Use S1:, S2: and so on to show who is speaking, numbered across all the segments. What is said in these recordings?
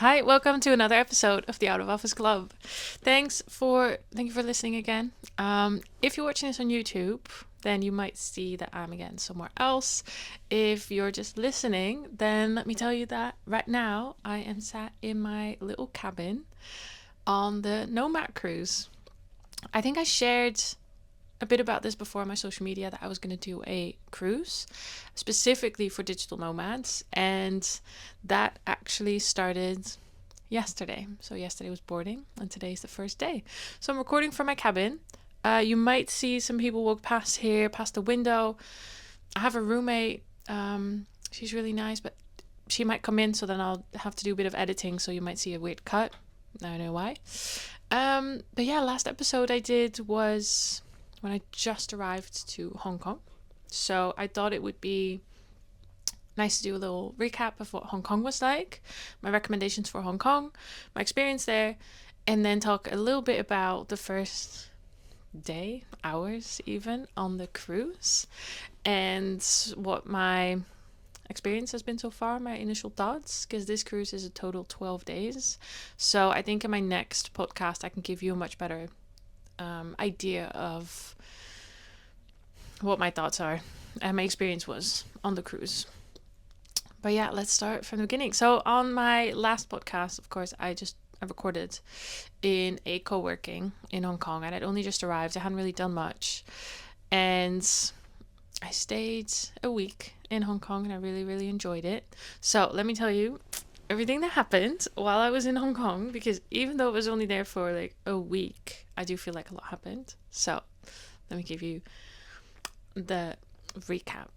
S1: Hi, welcome to another episode of the Out of Office Club. Thank you for listening again. If you're watching this on YouTube, then you might see that I'm again somewhere else. If you're just listening, then let me tell you that right now I am sat in my little cabin on the Nomad Cruise. I think I shared a bit about this before on my social media that I was going to do a cruise specifically for digital nomads, and that actually started yesterday. So yesterday was boarding and today's the first day. So I'm recording from my cabin. You might see some people walk past here, past the window. I have a roommate. She's really nice, but she might come in, so then I'll have to do a bit of editing, so you might see a weird cut. I don't know why. But yeah, last episode I did was when I just arrived to Hong Kong. So I thought it would be nice to do a little recap of what Hong Kong was like, my recommendations for Hong Kong, my experience there, and then talk a little bit about the first day, hours even, on the cruise, and what my experience has been so far, my initial thoughts, because this cruise is a total 12 days. So I think in my next podcast I can give you a much better idea of what my thoughts are and my experience was on the cruise. But yeah, let's start from the beginning. So on my last podcast, of course, I recorded in a co-working in Hong Kong, and I'd only just arrived. I hadn't really done much, and I stayed a week in Hong Kong, and I really, really enjoyed it. So let me tell you everything that happened while I was in Hong Kong, because even though it was only there for like a week, I do feel like a lot happened. So let me give you the recap.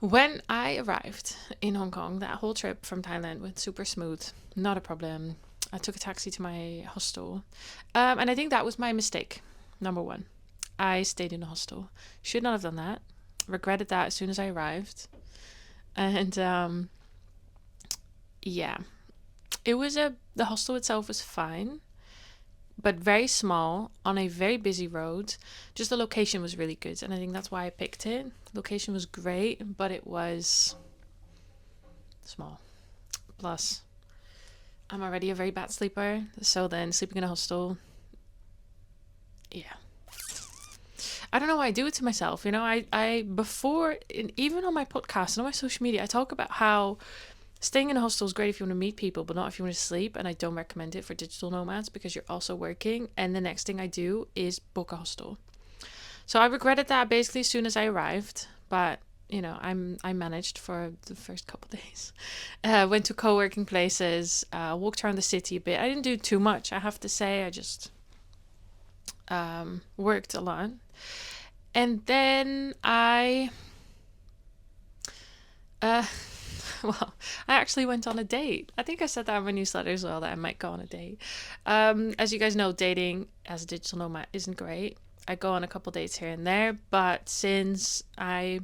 S1: When I arrived in Hong Kong, that whole trip from Thailand went super smooth, not a problem. I took a taxi to my hostel, and I think that was my mistake. Number one, I stayed in a hostel. Should not have done that. Regretted that as soon as I arrived. And yeah, the hostel itself was fine, but very small on a very busy road. Just the location was really good, and I think that's why I picked it. Location was great, but it was small. Plus, I'm already a very bad sleeper, so then sleeping in a hostel, yeah. I don't know why I do it to myself. You know, I before, even on my podcast and on my social media, I talk about how staying in a hostel is great if you want to meet people, but not if you want to sleep. And I don't recommend it for digital nomads because you're also working. And the next thing I do is book a hostel. So I regretted that basically as soon as I arrived. But, you know, I managed for the first couple of days. Went to co-working places, walked around the city a bit. I didn't do too much, I have to say. I just worked a lot. And then well, I actually went on a date. I think I said that in my newsletter as well, that I might go on a date. As you guys know, dating as a digital nomad isn't great. I go on a couple dates here and there, but since I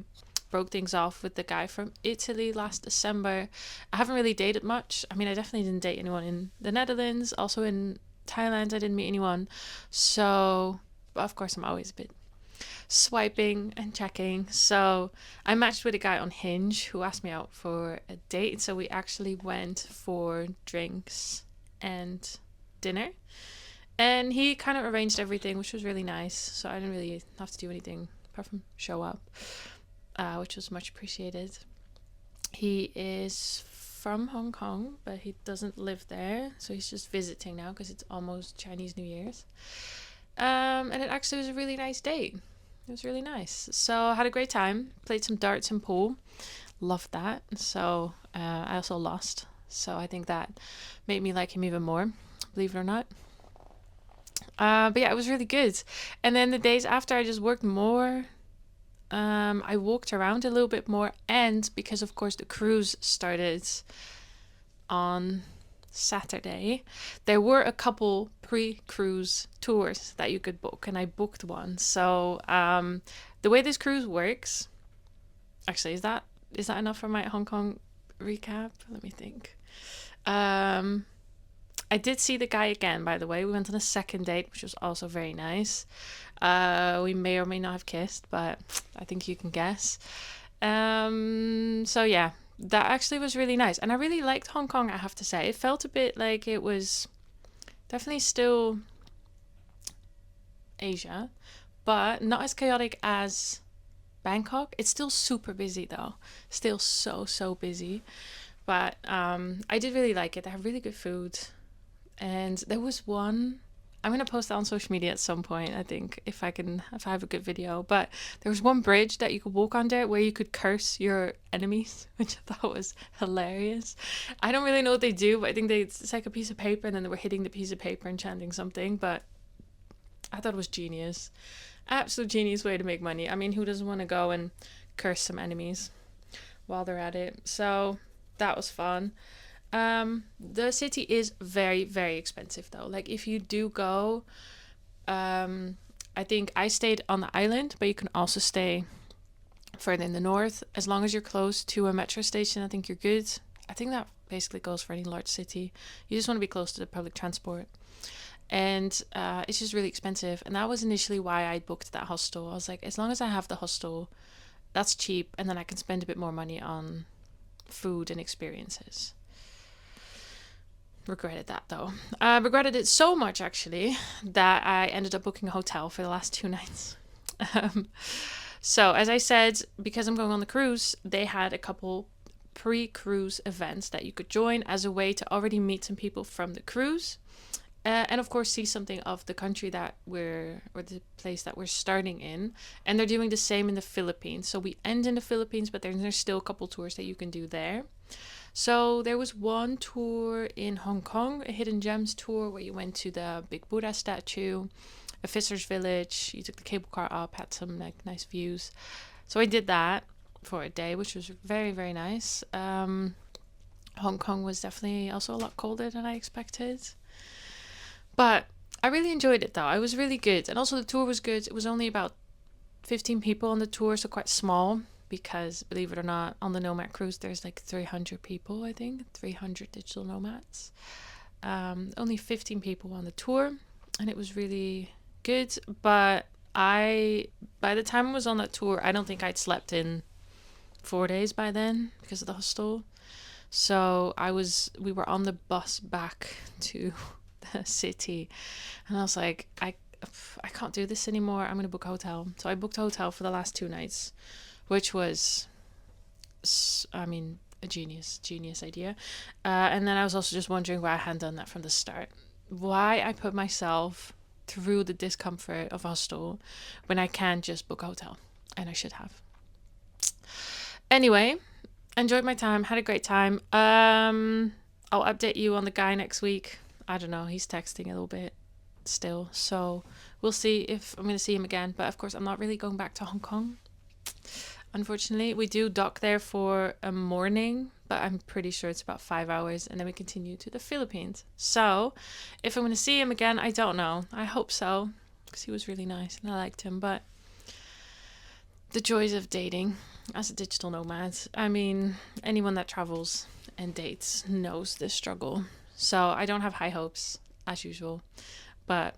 S1: broke things off with the guy from Italy last December, I haven't really dated much. I mean, I definitely didn't date anyone in the Netherlands. Also in Thailand, I didn't meet anyone. So, of course, I'm always a bit swiping and checking. So I matched with a guy on Hinge who asked me out for a date. So we actually went for drinks and dinner. And he kind of arranged everything, which was really nice. So I didn't really have to do anything apart from show up, which was much appreciated. He is from Hong Kong, but he doesn't live there. So he's just visiting now because it's almost Chinese New Year's. And it actually was a really nice date. It was really nice. So I had a great time. Played some darts and pool. Loved that. So I also lost. So I think that made me like him even more, believe it or not. But yeah, it was really good. And then the days after, I just worked more. I walked around a little bit more. And because, of course, the cruise started on Saturday, there were a couple pre-cruise tours that you could book, and I booked one. So the way this cruise works, actually, is that enough for my Hong Kong recap? Let me think. I did see the guy again, by the way. We went on a second date, which was also very nice. We may or may not have kissed, but I think you can guess. So yeah, that actually was really nice. And I really liked Hong Kong, I have to say. It felt a bit like it was definitely still Asia, but not as chaotic as Bangkok. It's still super busy though. Still so busy. But I did really like it. They have really good food. And there was one, I'm gonna post that on social media at some point, I think, if I have a good video. But there was one bridge that you could walk under where you could curse your enemies, which I thought was hilarious. I don't really know what they do, but I think it's like a piece of paper and then they were hitting the piece of paper and chanting something. But I thought it was genius. Absolute genius way to make money. I mean, who doesn't want to go and curse some enemies while they're at it? So that was fun. The city is very expensive though. Like if you do go, I think I stayed on the island, but you can also stay further in the north. As long as you're close to a metro station, I think you're good. I think that basically goes for any large city. You just want to be close to the public transport. And it's just really expensive. And that was initially why I booked that hostel. I was like, as long as I have the hostel, that's cheap. And then I can spend a bit more money on food and experiences. Regretted that though. I regretted it so much actually that I ended up booking a hotel for the last 2 nights. So as I said, because I'm going on the cruise, they had a couple pre-cruise events that you could join as a way to already meet some people from the cruise. And of course see something of the country or the place that we're starting in. And they're doing the same in the Philippines. So we end in the Philippines, but there's still a couple tours that you can do there. So there was one tour in Hong Kong, a Hidden Gems tour, where you went to the big Buddha statue, a fisher's village. You took the cable car up, had some like nice views. So I did that for a day, which was very nice. Hong Kong was definitely also a lot colder than I expected. But I really enjoyed it though. It was really good. And also the tour was good. It was only about 15 people on the tour, so quite small. Because believe it or not, on the Nomad Cruise, there's like 300 people, I think. 300 digital nomads. Only 15 people on the tour. And it was really good. But by the time I was on that tour, I don't think I'd slept in 4 days by then because of the hostel. So we were on the bus back to the city. And I was like, I can't do this anymore. I'm going to book a hotel. So I booked a hotel for the last 2 nighs. Which was, I mean, a genius idea. And then I was also just wondering why I hadn't done that from the start. Why I put myself through the discomfort of a hostel when I can just book a hotel. And I should have. Anyway, enjoyed my time, had a great time. I'll update you on the guy next week. I don't know, he's texting a little bit still. So we'll see if I'm going to see him again. But of course, I'm not really going back to Hong Kong. Unfortunately, we do dock there for a morning, but I'm pretty sure it's about 5 hours, and then we continue to the Philippines. So, if I'm going to see him again, I don't know. I hope so, because he was really nice, and I liked him, but the joys of dating as a digital nomad. I mean, anyone that travels and dates knows this struggle. So, I don't have high hopes, as usual, but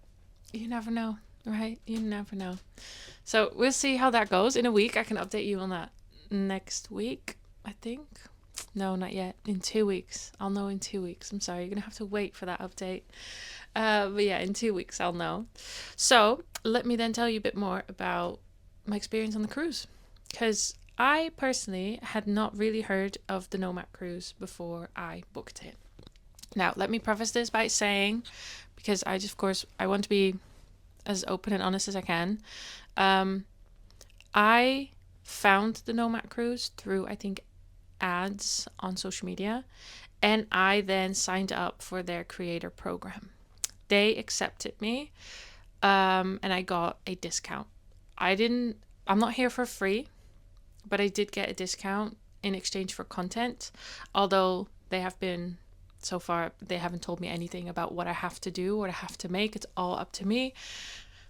S1: you never know, right? You never know. So we'll see how that goes. In a week, I can update you on that next week, I think. No, not yet. In 2 weeks. I'll know in 2 weeks. I'm sorry. You're going to have to wait for that update. But yeah, in 2 weeks, I'll know. So let me then tell you a bit more about my experience on the cruise. Because I personally had not really heard of the Nomad Cruise before I booked it. Now, let me preface this by saying, because I want to be as open and honest as I can. I found the Nomad Cruise through, I think, ads on social media, and I then signed up for their creator program. They accepted me, and I got a discount. I'm not here for free, but I did get a discount in exchange for content, although so far, they haven't told me anything about what I have to do, what I have to make. It's all up to me.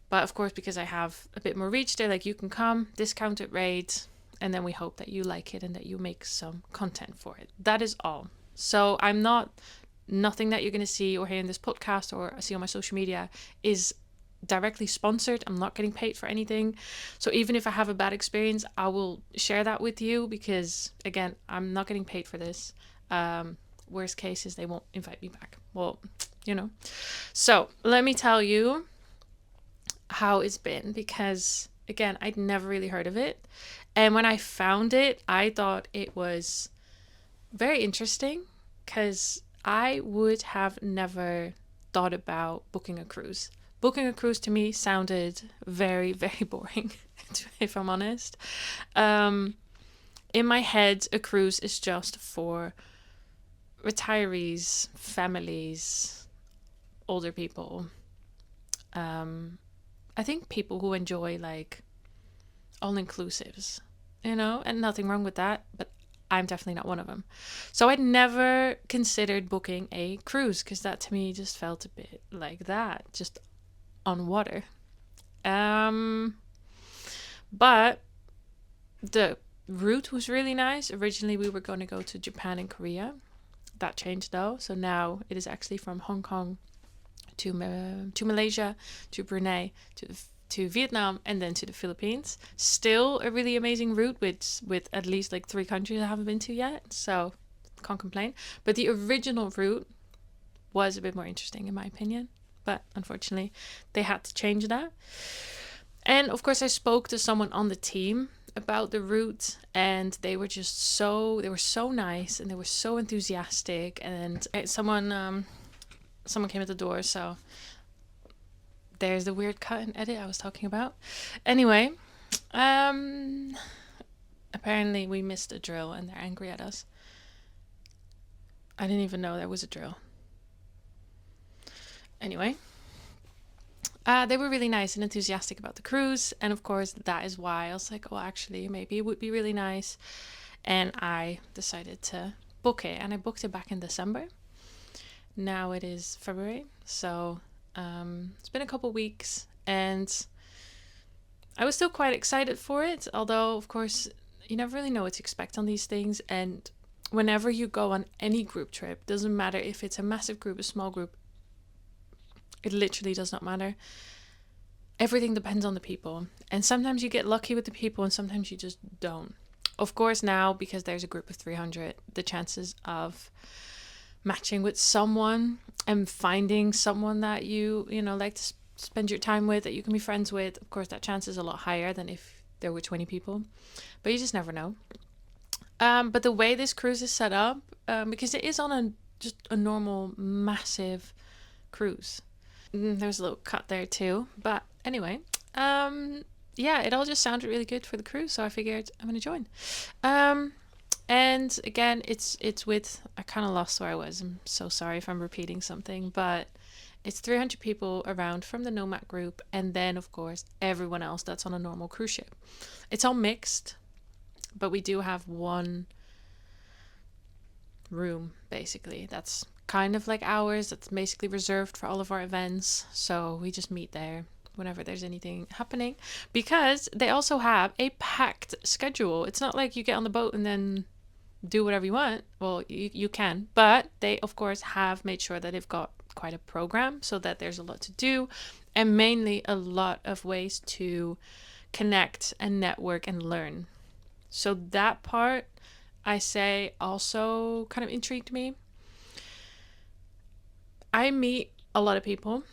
S1: But of course, because I have a bit more reach, they're like, you can come, discounted rate, and then we hope that you like it and that you make some content for it. That is all. So nothing that you're going to see or hear in this podcast or see on my social media is directly sponsored. I'm not getting paid for anything. So even if I have a bad experience, I will share that with you because, again, I'm not getting paid for this. Worst case is they won't invite me back. Well, you know. So let me tell you how it's been because, again, I'd never really heard of it. And when I found it, I thought it was very interesting because I would have never thought about booking a cruise. Booking a cruise to me sounded very, very boring, if I'm honest. In my head, a cruise is just for retirees, families, older people. I think people who enjoy like all inclusives, and nothing wrong with that, but I'm definitely not one of them. So I'd never considered booking a cruise because that to me just felt a bit like that, just on water. But the route was really nice. Originally, we were going to go to Japan and Korea. That changed though. So now it is actually from Hong Kong to Malaysia, to Brunei, to Vietnam, and then to the Philippines. Still a really amazing route with at least like 3 countries I haven't been to yet. So can't complain. But the original route was a bit more interesting in my opinion. But unfortunately, they had to change that. And of course, I spoke to someone on the team about the route, and they were so nice, and they were so enthusiastic. And someone came at the door, so there's the weird cut and edit I was talking about. Anyway, apparently we missed a drill, and they're angry at us. I didn't even know there was a drill. Anyway. They were really nice and enthusiastic about the cruise. And of course, that is why I was like, oh, actually, maybe it would be really nice. And I decided to book it. And I booked it back in December. Now it is February. So it's been a couple weeks. And I was still quite excited for it. Although, of course, you never really know what to expect on these things. And whenever you go on any group trip, doesn't matter if it's a massive group, a small group, it literally does not matter. Everything depends on the people. And sometimes you get lucky with the people and sometimes you just don't. Of course, now, because there's a group of 300, the chances of matching with someone and finding someone that you like to spend your time with, that you can be friends with, of course, that chance is a lot higher than if there were 20 people. But you just never know. But the way this cruise is set up, because it is on just a normal, massive cruise. There's a little cut there too, but anyway, yeah, it all just sounded really good for the cruise, so I figured I'm gonna join. And again, it's with, I kind of lost where I was. I'm so sorry if I'm repeating something, but it's 300 people around from the Nomad group, and then of course everyone else that's on a normal cruise ship. It's all mixed, but we do have one room basically that's kind of like ours, that's basically reserved for all of our events. So we just meet there whenever there's anything happening, because they also have a packed schedule. It's not like you get on the boat and then do whatever you want. Well, you can, but they of course have made sure that they've got quite a program so that there's a lot to do, and mainly a lot of ways to connect and network and learn. So that part, I say, also kind of intrigued me. I meet a lot of people.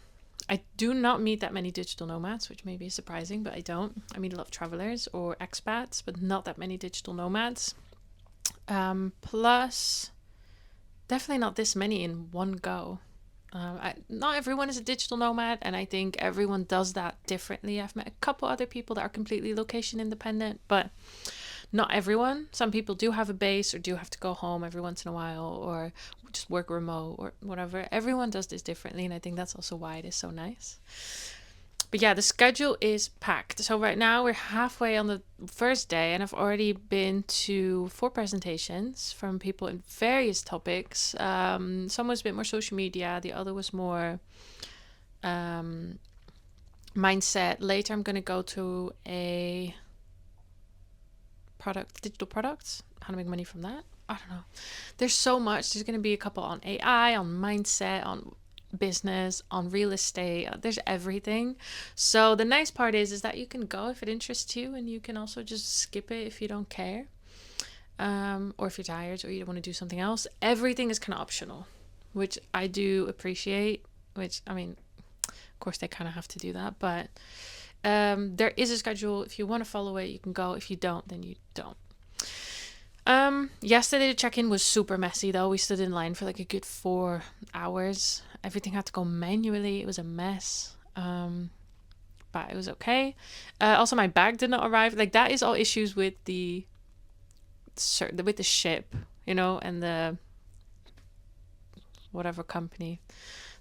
S1: I do not meet that many digital nomads, which may be surprising, but I don't. I meet a lot of travelers or expats, but not that many digital nomads. Plus, definitely not this many in one go. Not everyone is a digital nomad, and I think everyone does that differently. I've met a couple other people that are completely location independent, but not everyone. Some people do have a base or do have to go home every once in a while or just work remote or whatever. Everyone does this differently, and I think that's also why it is so nice. But yeah, the schedule is packed. So right now we're halfway on the first day, and I've already been to 4 presentations from people in various topics. Some was a bit more social media, the other was more mindset. Later I'm going to go to a digital products, how to make money from that. I don't know. There's so much. There's going to be a couple on AI, on mindset, on business, on real estate. There's everything. So the nice part is that you can go if it interests you, and you can also just skip it if you don't care, or if you're tired or you don't want to do something else. Everything is kind of optional, which I do appreciate. Which, I mean, of course they kind of have to do that, but there is a schedule. If you want to follow it, you can go. If you don't, then you don't. Yesterday the check-in was super messy though. We stood in line for like a good 4 hours. Everything had to go manually. It was a mess. But it was okay. Also, my bag did not arrive. Like, that is all issues with the ship, you know, and the whatever company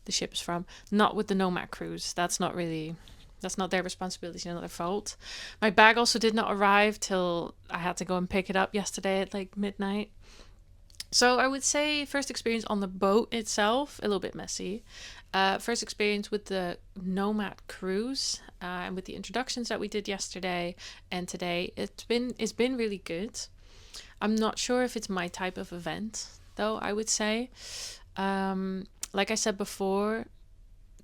S1: the ship's from. Not with the Nomad Cruise. That's not their responsibility, not their fault. My bag also did not arrive till I had to go and pick it up yesterday at like midnight. So I would say first experience on the boat itself, a little bit messy. First experience with the Nomad Cruise, and with the introductions that we did yesterday and today, it's been really good. I'm not sure if it's my type of event though, I would say. Like I said before,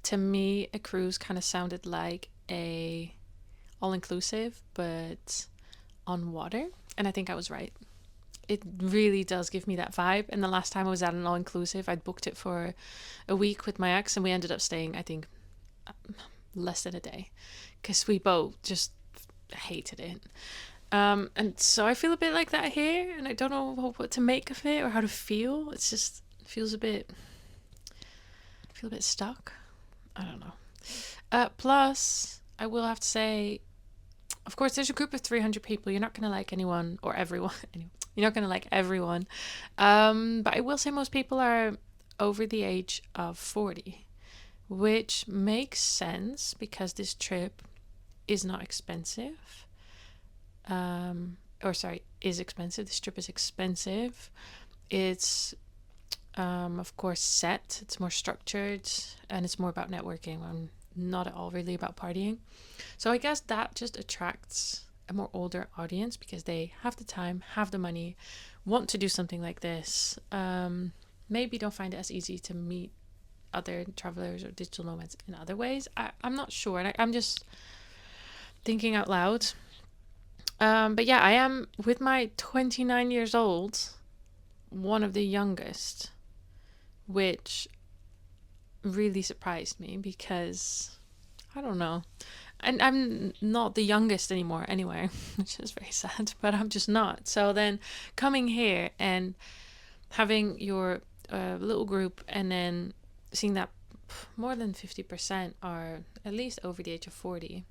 S1: to me a cruise kind of sounded like a all-inclusive but on water, and I think I was right. It really does give me that vibe. And the last time I was at an all-inclusive, I'd booked it for a week with my ex, and we ended up staying, I think, less than a day, because we both just hated it. And so I feel a bit like that here, and I don't know what to make of it or how to feel. It's just feels a bit stuck. I don't know. Plus, I will have to say, of course, there's a group of 300 people. You're not going to like anyone or everyone. You're not going to like everyone. But I will say most people are over the age of 40, which makes sense because this trip is not expensive. Is expensive. This trip is expensive. It's, of course, set. It's more structured, and it's more about networking. I'm not at all really about partying. So I guess that just attracts a more older audience because they have the time, have the money, want to do something like this. Maybe don't find it as easy to meet other travelers or digital nomads in other ways. I'm not sure. And I'm just thinking out loud. But yeah, I am, with my 29 years old, one of the youngest, which really surprised me because, I don't know. And I'm not the youngest anymore anyway, which is very sad, but I'm just not. So then coming here and having your little group, and then seeing that more than 50% are at least over the age of 40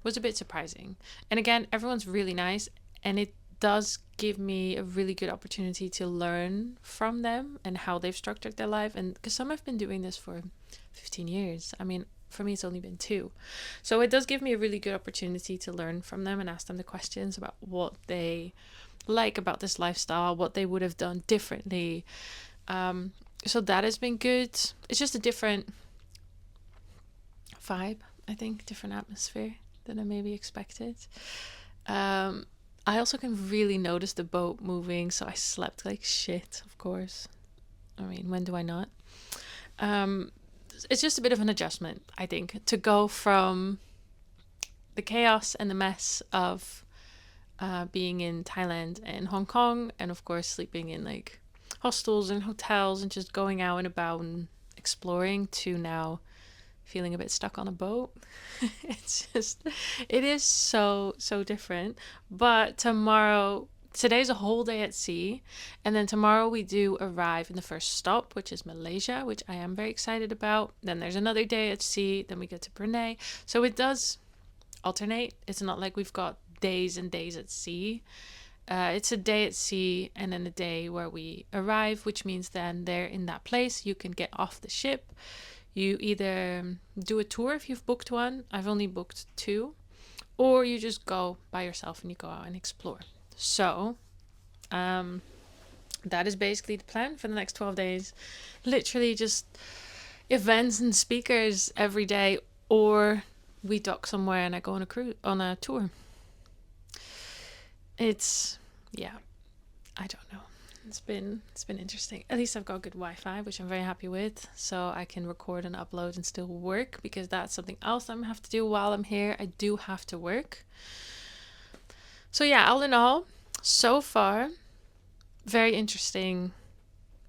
S1: was a bit surprising. And again, everyone's really nice, and it does give me a really good opportunity to learn from them and how they've structured their life. And because some have been doing this for 15 years. I mean, for me, it's only been 2. So it does give me a really good opportunity to learn from them and ask them the questions about what they like about this lifestyle, what they would have done differently. So that has been good. It's just a different vibe, I think, different atmosphere than I maybe expected. I also can really notice the boat moving, so I slept like shit, of course. I mean, when do I not? It's just a bit of an adjustment, I think, to go from the chaos and the mess of being in Thailand and Hong Kong, and of course sleeping in like hostels and hotels and just going out and about and exploring, to now feeling a bit stuck on a boat. It is so different. But today's a whole day at sea, and then tomorrow we do arrive in the first stop, which is Malaysia, which I am very excited about. Then there's another day at sea, then we go to Brunei. So it does alternate. It's not like we've got days and days at sea. It's a day at sea and then a day where we arrive, which means then there in that place you can get off the ship. You either do a tour if you've booked one. I've only booked 2. Or you just go by yourself and you go out and explore. So that is basically the plan for the next 12 days. Literally just events and speakers every day, or we dock somewhere and I go on a tour. It's, yeah, I don't know. it's been interesting. At least I've got good Wi-Fi, which I'm very happy with, so I can record and upload and still work, because that's something else I'm gonna have to do while I'm here. I do have to work. So yeah, all in all, so far, very interesting,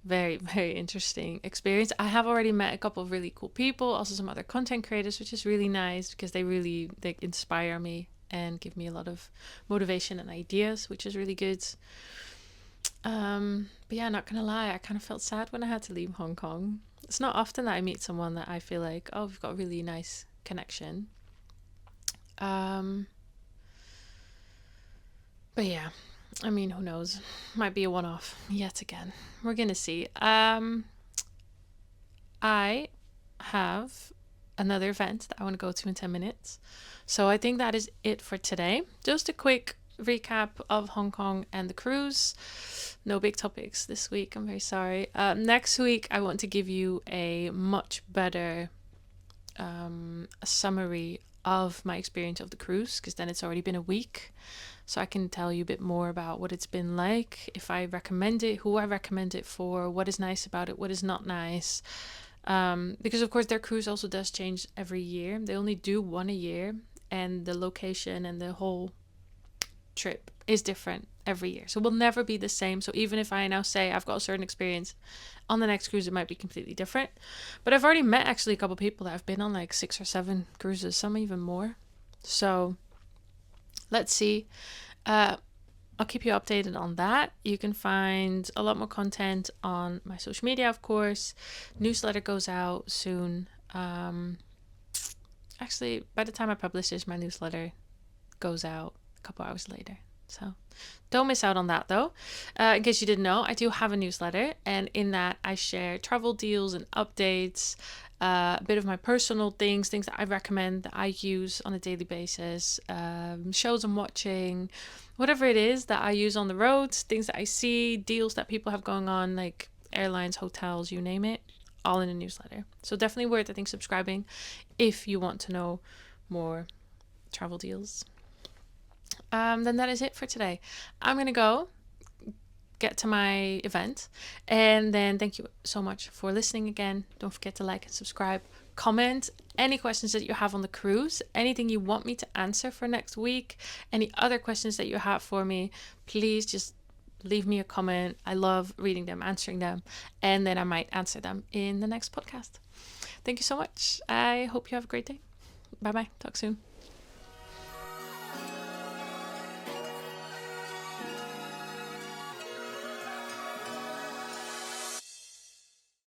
S1: very interesting experience. I have already met a couple of really cool people, also some other content creators, which is really nice because they inspire me and give me a lot of motivation and ideas, which is really good. But yeah, not gonna lie, I kind of felt sad when I had to leave Hong Kong. It's not often that I meet someone that I feel like, oh, we've got a really nice connection. But yeah, I mean, who knows? Might be a one-off yet again. We're gonna see. I have another event that I want to go to in 10 minutes. So I think that is it for today. Just a quick recap of Hong Kong and the cruise. No big topics this week. I'm very sorry. Next week, I want to give you a much better summary of my experience of the cruise, because then it's already been a week. So I can tell you a bit more about what it's been like, if I recommend it, who I recommend it for, what is nice about it, what is not nice. Because of course their cruise also does change every year. They only do one a year, and the location and the whole trip is different every year. So it will never be the same. So even if I now say I've got a certain experience, on the next cruise it might be completely different. But I've already met actually a couple of people that have been on like 6 or 7 cruises, some even more. So let's see. I'll keep you updated on that. You can find a lot more content on my social media, of course. Newsletter goes out soon. Actually, by the time I publish this, my newsletter goes out a couple hours later. So don't miss out on that, though. In case you didn't know, I do have a newsletter, and in that I share travel deals and updates, a bit of my personal things that I recommend, that I use on a daily basis, shows I'm watching, whatever it is that I use on the road, things that I see, deals that people have going on, like airlines, hotels, you name it, all in a newsletter. So definitely worth, I think, subscribing if you want to know more travel deals. Then that is it for today. I'm going to go get to my event, and then thank you so much for listening again. Don't forget to like and subscribe, comment any questions that you have on the cruise, anything you want me to answer for next week, any other questions that you have for me, please just leave me a comment. I love reading them, answering them, and then I might answer them in the next podcast. Thank you so much. I hope you have a great day. Bye bye. Talk soon.